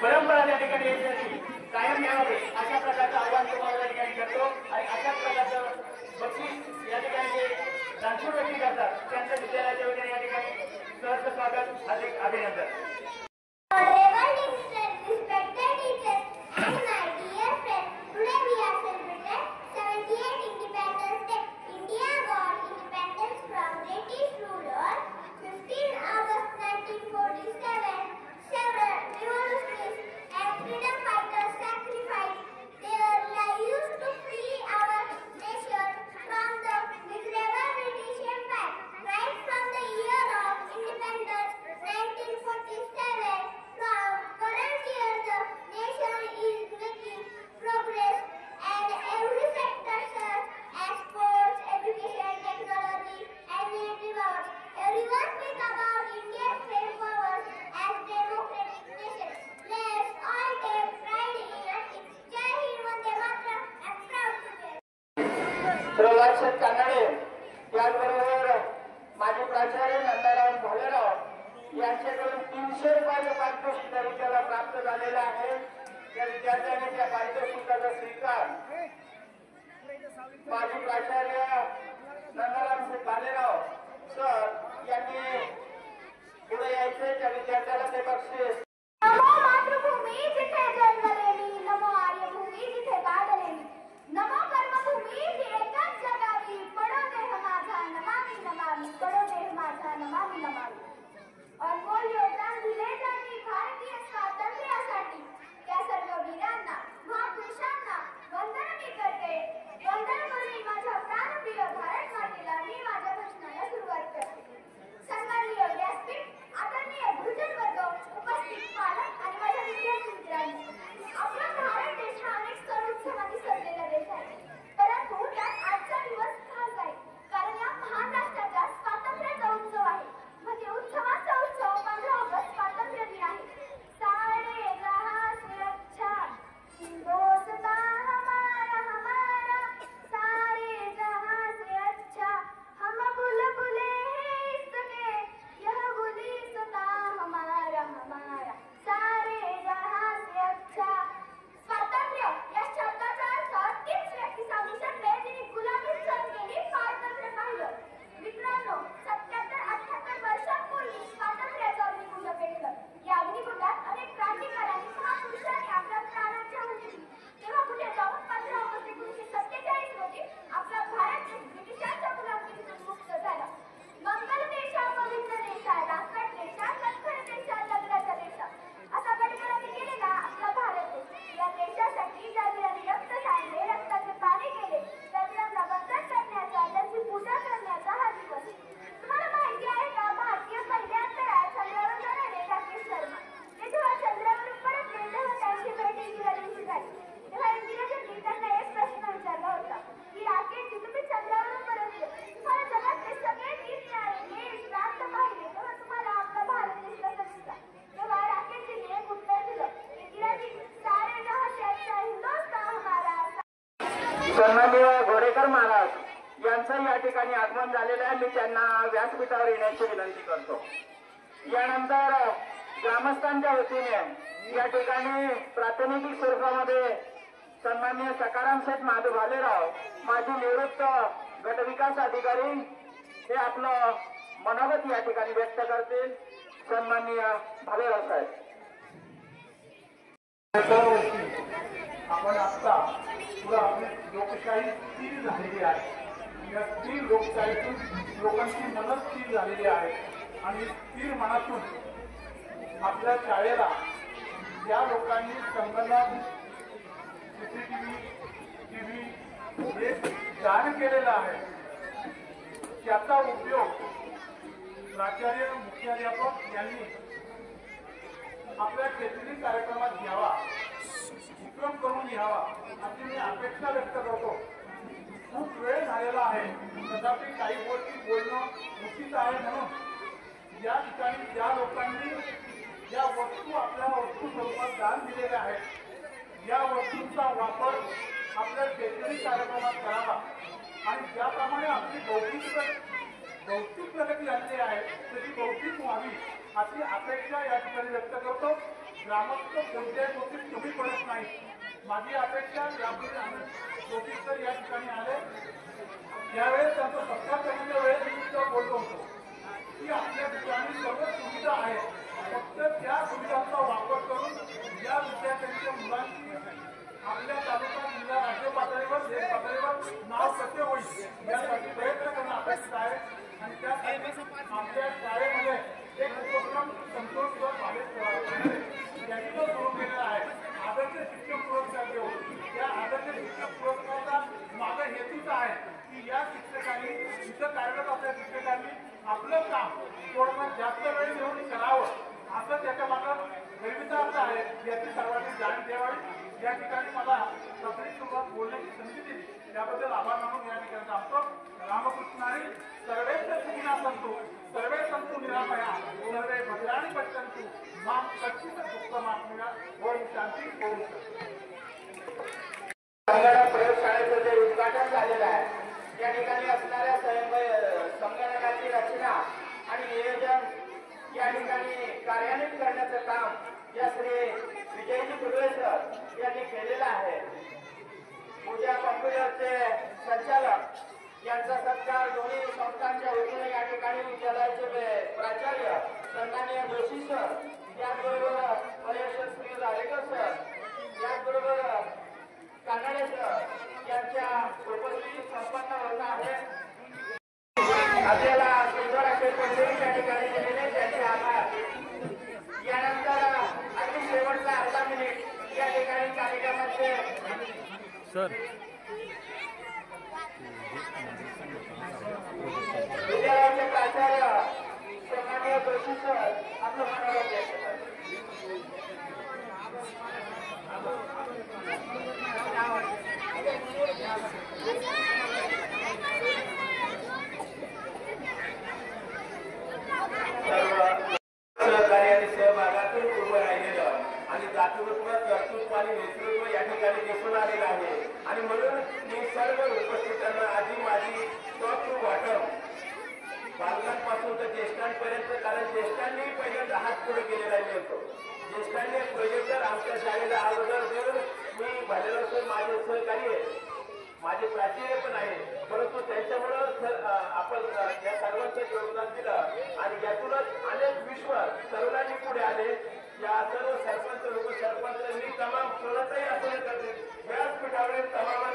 परंपरा त्या ठिकाणी कायम यावे अशा प्रकारचं आव्हान तुम्हाला या ठिकाणी करतो आणि अशा प्रकारचं बक्षीस या ठिकाणी दानशूर व्यक्ती करतात त्यांच्या विद्यालयाच्या वतीने या ठिकाणी सहर्ष स्वागत हार्दिक अभिनंदन. Several revolutionaries and freedom fighters sacrificed Pralhad शेठ कानडे याचबरोबर माजी प्राचार्य नंदाराम भालेराव यांच्याकडून 300 रुपयाचं पारितोषिक त्या विद्याला प्राप्त झालेलं आहे. त्या विद्यार्थ्याने त्या पारितोषिकाचा स्वीकार माजी प्राचार्य नंदाराम शेठ भालेराव सर यांनी पुढे यायचे. त्या विद्यार्थ्याला ते बक्षीस. नमो मातृभूमी जिथे जन्मलेली, नमो आर्यभूमी जिथे बाळगलेली, नमो कर्मभूमी जी एकाच जगावी, पडो देह माझा नमामि नमामि, पडो देह माझा नमामि नमामि. अनमोल योगदान दिले त्यांनी भारतीय स्वातंत्र्यासाठी. त्या सर्व वीरांना महापुरुषांना वंदन मी करते. वंदन करून माझ्या प्राणप्रिय भारत मातेला मी माझ्या भाषणाला सुरुवात करते. सन्माननीय व्यासपीठ, आदरणीय गुरुजन वर्ग, उपस्थित पालक आणि माझ्या विद्यार्थी मित्रांनो, आपला भारत देश हा अनेक सण उत्सवांनी सजलेला देश आहे. परंतु त्यात आजचा दिवस खास आहे, कारण या महान राष्ट्राच्या स्वातंत्र्याचा उत्सव आहे. म्हणजे उत्सवाचा उत्सव 15 ऑगस्ट स्वातंत्र्य दिन आहे. सारे जहां से अच्छा हिंदुस्तान हमारा हमारा, सारे जहां से अच्छा हम बुलबुले हैं इसके, यह गुलिस्तान हमारा हमारा, सारे जहां से अच्छा. स्वातंत्र्य या शब्दाचा अर्थ तीच व्यक्ती सांगू शकते जिने गुलामी सहन केली, स्वातंत्र्य पाहिलं. मित्रांनो, 77-78 वर्षांपूर्वी स्वातंत्र्याचं अग्निकुंड पेटलं. या अग्निकुंडात अनेक क्रांतिकारकांनी महापुरुषांनी आपल्या प्राणांची आहुती दिली. तेव्हा कुठे जाऊन 15 ऑगस्ट 1947 रोजी आपला भारत देश ब्रिटिशांच्या गुलामीतून मुक्त झाला. मंगल देशा, पवित्र देशा, राष्ट्रात देशा, लष्कर देशा, लग्नाचा देशा असा गडगडाने गेलेला आपला भारत देश. या देशासाठी ज्या वीरांनी रक्त सांडले, रक्ताचे पाणी केले, त्या वीरांना वंदन करण्याचा, त्यांची पूजा करण्याचा हा दिवस. तुम्हाला माहिती आहे का, भारतीय पहिले अंतराळ चंद्रावर जाणारे राकेश शर्मा ते जेव्हा चंद्रावरून परतले तेव्हा त्यांची भेट इंदिरा दिवशी झाली. तेव्हा इंदिराजींनी त्यांना एक प्रश्न विचारला होता की राकेशजी, तुम्ही चंद्रावरून परतले, तुम्हाला जगातले सगळे निरनिराळे देश प्रांत पाहिले, तेव्हा तुम्हाला आपला भारत देश कसा दिसला? तेव्हा राकेशजींनी एक उत्तर दिलं, इंदिराजी, सारे जहां से अच्छा हिंदुस्तान हमारा. सन्माननीय घोडेकर महाराज यांचं या ठिकाणी आगमन झालेलं आहे. मी त्यांना व्यासपीठावर येण्याची विनंती करतो. यानंतर ग्रामस्थांच्या वतीने या ठिकाणी प्रातिनिधिक स्वरूपामध्ये सन्माननीय सकाराम शेठ माधव भालेराव, माजी निवृत्त गटविकास अधिकारी, हे आपलं मनोगत या ठिकाणी व्यक्त करतील. सन्माननीय भालेराव साहेब. आपण आता पुढे आपली लोकशाही स्थिर झालेली आहे. या स्थिर लोकशाहीतून लोकांची मनं स्थिर झालेली आहे आणि स्थिर मनातून आपल्या शाळेला ज्या लोकांनी संगणक, CCTV, TV हे दान केलेलं आहे, त्याचा उपयोग प्राचार्य, मुख्याध्यापक यांनी आपल्या शैक्षणिक कार्यक्रमात घ्यावा, उपक्रम करून घ्यावा अशी मी अपेक्षा व्यक्त करतो. खूप वेळ झालेला आहे, तथापि काही गोष्टी बोलणं उचित आहे. म्हणून या ठिकाणी ज्या लोकांनी या वस्तू आपल्या वस्तू स्वरूपात दान दिलेल्या आहेत, या वस्तूंचा वापर आपल्या शैक्षणिक कार्यक्रमात करावा आणि ज्याप्रमाणे आपली बौद्धिक प्रगती झालेली आहे त्याची बौद्धिक व्हावी अशी अपेक्षा या ठिकाणी व्यक्त करतो. ग्रामस्थ कोणत्याही गोष्टीत कमी पडत नाही. माझी अपेक्षा यापूर्वी गोष्टी तर या ठिकाणी आले यावेळेस त्यांचा सत्कार करण्याच्या वेळेस मी बोललो होतो की आपल्या ठिकाणी सर्व सुविधा आहेत, फक्त त्या सुविधांचा वापर करून या विद्यार्थ्यांच्या मुलांची आपल्या तालुका, जिल्हा, राज्य पातळीवर, देश पातळीवर नाव कसे होईल यासाठी प्रयत्न करणं अपेक्षित आहे. आणि त्यासाठी आपल्या शाळेमध्ये एक उपक्रम संतोष यांनी तो सुरू केलेला आहे, आदर्श शिक्षक पुरस्कार देऊन. त्या आदर्श शिक्षक पुरस्काराचा माझा हेतूच आहे की या शिक्षकांनी, इथं कार्यरत असलेल्या शिक्षकांनी आपलं काम थोडंफार जास्त वेळ घेऊन करावं, असं त्याच्या मागं गरिबीचा अर्थ आहे. याची सर्वांनी जाण ठेवावी. या ठिकाणी मला प्राथमिक सुरुवात बोलण्याची संधी दिली, त्याबद्दल आभार मानून या ठिकाणी थांबतो. रामकृष्णारी सर्वेच सुखिना संतु, सर्वे संतु निरामया, सर्वे भद्राणी पश्यन्तु मां कच्चित दुःखमाप्नुया. ओम शांती. ओम संगणक प्रयोगशाळेचं जे उद्घाटन झालेलं आहे या ठिकाणी असणाऱ्या संगणकाची रचना आणि नियोजन या ठिकाणी कार्यान्वित करण्याचं काम या श्री विजयजी कुडवे सर यांनी केलेलं आहे. पूजा कॉम्प्युटरचे संचालक यांचा सत्कार दोन्ही संस्थांच्या वतीने या ठिकाणी विद्यालयाचे प्राचार्य सन्माननीय जोशी सर, त्याचबरोबर पर्यवेक्षक श्री राजेकर सर, त्याचबरोबर कानडे सर यांच्या उपस्थितीत संपन्न होत आहे. आपल्याला सुंदर असे पंचमी त्या ठिकाणी दिलेले त्यांचे आभार. यानंतर अगदी शेवटचा अर्धा मिनिट या ठिकाणी कार्यक्रमाचे सर विद्यालयाचे प्राचार्य सन्माननीय जोशी सर आपलं मनोगत व्यक्त करतात. सहकार्य आणि सहभागातून उभं राहिलेलं आणि दातृत्व कर्तृत्व आणि नेतृत्व या ठिकाणी दिसून आलेलं आहे. आणि म्हणून मी सर्व उपस्थितांना आधी माझी टॉप टू बॉटम बालकांपासून तर ज्येष्ठांपर्यंत, कारण ज्येष्ठांनी पहिल्यांदा हात पुढे केलेला होतो. ज्येष्ठांनी प्रोजेक्टर आमच्या शाळेला अगोदर देऊन मी भालेराव सर माझे सहकारी आहे, माझे प्राचार्य पण आहे, परंतु त्यांच्यामुळं आपण या सर्वांचं योगदान दिलं आणि यातूनच अनेक विश्व तरुणांनी पुढे आले. या सर्व सरपंच उपसरपंचांनी तमाम कोणाचाही असं करते व्यासपीठावरील तमाम